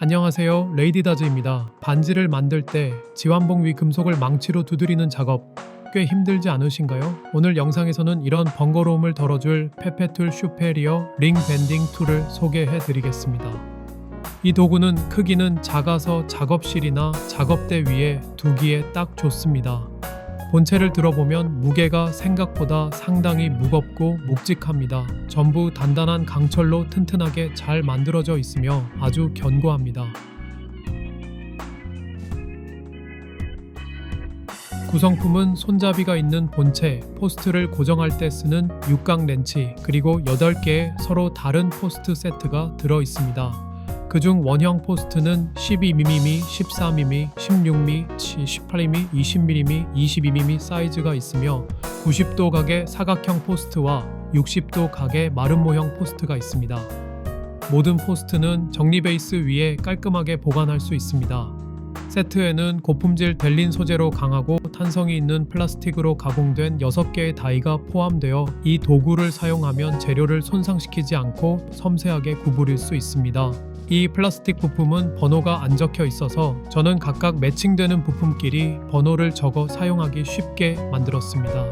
안녕하세요, 레이디다즈입니다. 반지를 만들 때 지환봉 위 금속을 망치로 두드리는 작업 꽤 힘들지 않으신가요? 오늘 영상에서는 이런 번거로움을 덜어줄 페페툴 슈페리어 링 밴딩 툴을 소개해 드리겠습니다. 이 도구는 크기는 작아서 작업실이나 작업대 위에 두기에 딱 좋습니다. 본체를 들어보면 무게가 생각보다 상당히 무겁고 묵직합니다. 전부 단단한 강철로 튼튼하게 잘 만들어져 있으며 아주 견고합니다. 구성품은 손잡이가 있는 본체, 포스트를 고정할 때 쓰는 육각 렌치, 그리고 8개의 서로 다른 포스트 세트가 들어 있습니다. 그중 원형 포스트는 12mm, 14mm, 16mm, 18mm, 20mm, 22mm 사이즈가 있으며 90도 각의 사각형 포스트와 60도 각의 마름 모형 포스트가 있습니다. 모든 포스트는 정리 베이스 위에 깔끔하게 보관할 수 있습니다. 세트에는 고품질 델린 소재로 강하고 탄성이 있는 플라스틱으로 가공된 6개의 다이가 포함되어 이 도구를 사용하면 재료를 손상시키지 않고 섬세하게 구부릴 수 있습니다. 이 플라스틱 부품은 번호가 안 적혀 있어서 저는 각각 매칭되는 부품끼리 번호를 적어 사용하기 쉽게 만들었습니다.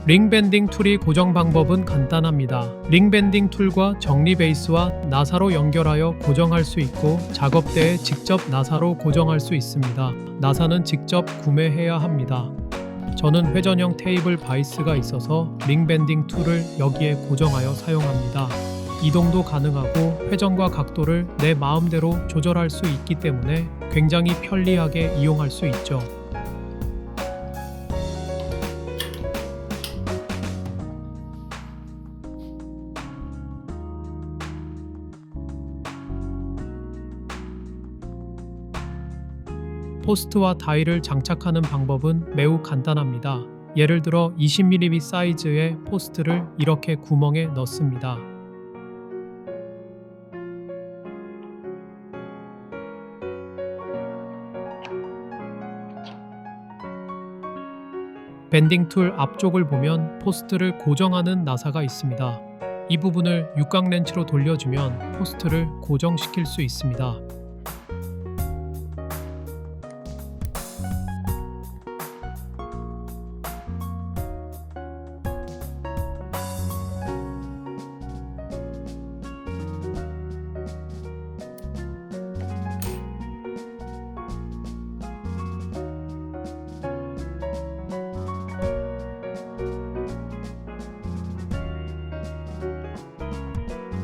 링 밴딩 툴이 고정 방법은 간단합니다. 링 밴딩 툴과 정리 베이스와 나사로 연결하여 고정할 수 있고 작업대에 직접 나사로 고정할 수 있습니다. 나사는 직접 구매해야 합니다. 저는 회전형 테이블 바이스가 있어서 링 밴딩 툴을 여기에 고정하여 사용합니다. 이동도 가능하고 회전과 각도를 내 마음대로 조절할 수 있기 때문에 굉장히 편리하게 이용할 수 있죠. 포스트와 다이를 장착하는 방법은 매우 간단합니다. 예를 들어 20mm 사이즈의 포스트를 이렇게 구멍에 넣습니다. 밴딩 툴 앞쪽을 보면 포스트를 고정하는 나사가 있습니다. 이 부분을 육각 렌치로 돌려주면 포스트를 고정시킬 수 있습니다.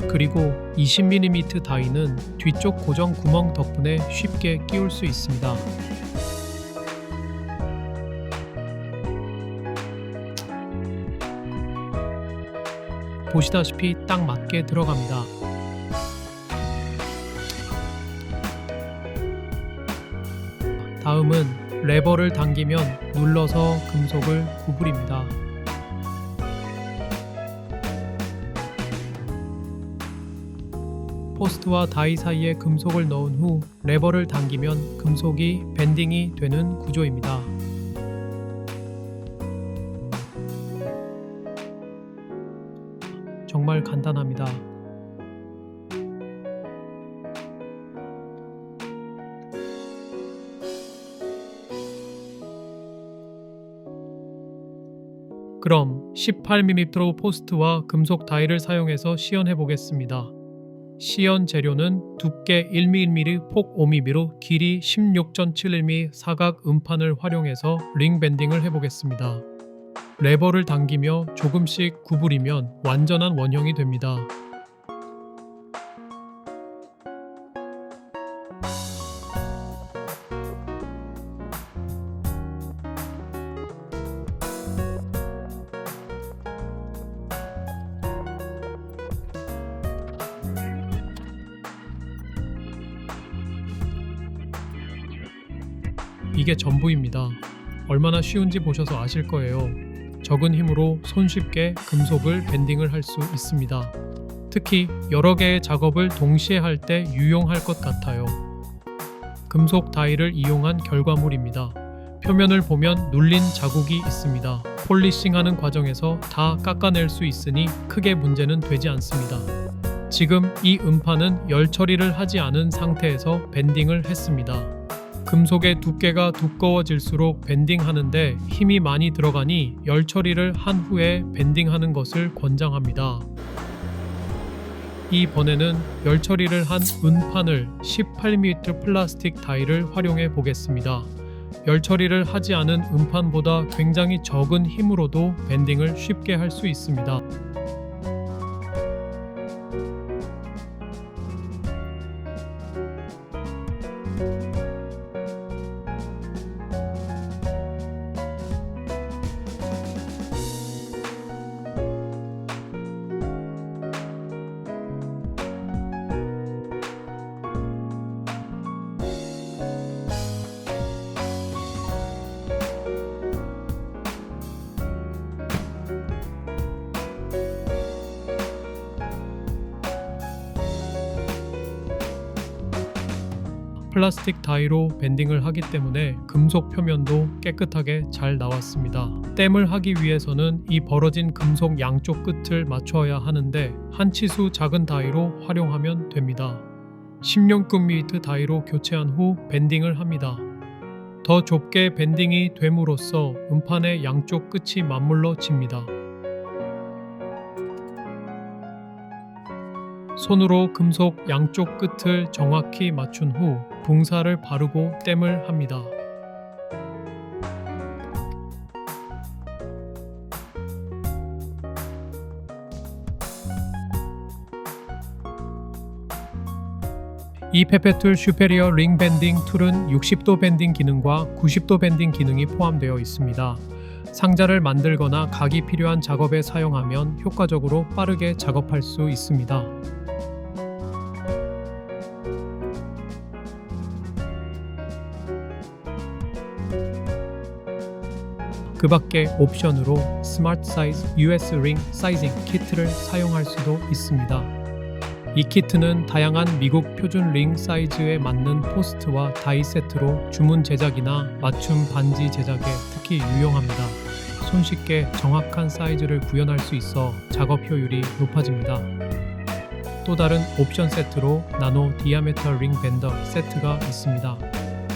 그리고 20mm 다이는 뒤쪽 고정 구멍 덕분에 쉽게 끼울 수 있습니다. 보시다시피 딱 맞게 들어갑니다. 다음은 레버를 당기면 눌러서 금속을 구부립니다. 포스트와 다이 사이에 금속을 넣은 후 레버를 당기면 금속이 밴딩이 되는 구조입니다. 정말 간단합니다. 그럼 18mm 포스트와 금속 다이를 사용해서 시연해 보겠습니다. 시연 재료는 두께 1mm, 폭 5mm로 길이 16.7mm 사각 음판을 활용해서 링 밴딩을 해보겠습니다. 레버를 당기며 조금씩 구부리면 완전한 원형이 됩니다. 이게 전부입니다. 얼마나 쉬운지 보셔서 아실 거예요. 적은 힘으로 손쉽게 금속을 밴딩을 할 수 있습니다. 특히 여러 개의 작업을 동시에 할 때 유용할 것 같아요. 금속 다이를 이용한 결과물입니다. 표면을 보면 눌린 자국이 있습니다. 폴리싱하는 과정에서 다 깎아낼 수 있으니 크게 문제는 되지 않습니다. 지금 이 음판은 열 처리를 하지 않은 상태에서 밴딩을 했습니다. 금속의 두께가 두꺼워질수록 밴딩하는데 힘이 많이 들어가니 열 처리를 한 후에 밴딩하는 것을 권장합니다. 이 번에는 열 처리를 한 은판을 18mm 플라스틱 다이를 활용해 보겠습니다. 열 처리를 하지 않은 음판보다 굉장히 적은 힘으로도 밴딩을 쉽게 할 수 있습니다. 플라스틱 다이로 밴딩을 하기 때문에 금속 표면도 깨끗하게 잘 나왔습니다. 댐을 하기 위해서는 이 벌어진 금속 양쪽 끝을 맞춰야 하는데 한 치수 작은 다이로 활용하면 됩니다. 16mm 다이로 교체한 후 밴딩을 합니다. 더 좁게 밴딩이 됨으로써 음판의 양쪽 끝이 맞물러집니다. 손으로 금속 양쪽 끝을 정확히 맞춘 후 붕사를 바르고 댐을 합니다. 이 페페툴 슈페리어 링 밴딩 툴은 60도 밴딩 기능과 90도 밴딩 기능이 포함되어 있습니다. 상자를 만들거나 각이 필요한 작업에 사용하면 효과적으로 빠르게 작업할 수 있습니다. 그 밖에 옵션으로 스마트 사이즈 US 링 사이징 키트를 사용할 수도 있습니다. 이 키트는 다양한 미국 표준 링 사이즈에 맞는 포스트와 다이 세트로 주문 제작이나 맞춤 반지 제작에 특히 유용합니다. 손쉽게 정확한 사이즈를 구현할 수 있어 작업 효율이 높아집니다. 또 다른 옵션 세트로 나노 디아메터 링 밴더 세트가 있습니다.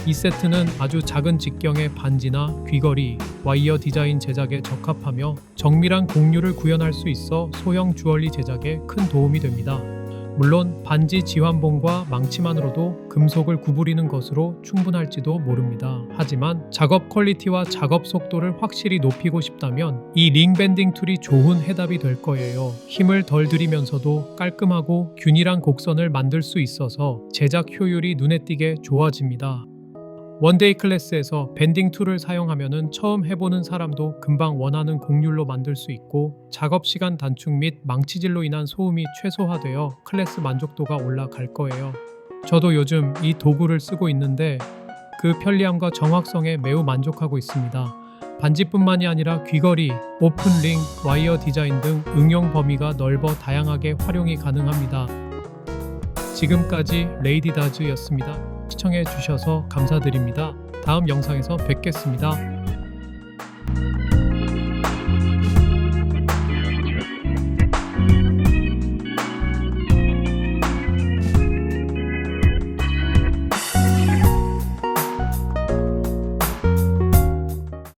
이 세트는 아주 작은 직경의 반지나 귀걸이, 와이어 디자인 제작에 적합하며 정밀한 곡률을 구현할 수 있어 소형 주얼리 제작에 큰 도움이 됩니다. 물론 반지 지환봉과 망치만으로도 금속을 구부리는 것으로 충분할지도 모릅니다. 하지만 작업 퀄리티와 작업 속도를 확실히 높이고 싶다면 이 링 밴딩 툴이 좋은 해답이 될 거예요. 힘을 덜 들이면서도 깔끔하고 균일한 곡선을 만들 수 있어서 제작 효율이 눈에 띄게 좋아집니다. 원데이 클래스에서 밴딩 툴을 사용하면 처음 해보는 사람도 금방 원하는 곡률로 만들 수 있고 작업 시간 단축 및 망치질로 인한 소음이 최소화되어 클래스 만족도가 올라갈 거예요. 저도 요즘 이 도구를 쓰고 있는데 그 편리함과 정확성에 매우 만족하고 있습니다. 반지뿐만이 아니라 귀걸이, 오픈링, 와이어 디자인 등 응용 범위가 넓어 다양하게 활용이 가능합니다. 지금까지 레이디 다즈였습니다. 시청해 주셔서 감사드립니다. 다음 영상에서 뵙겠습니다.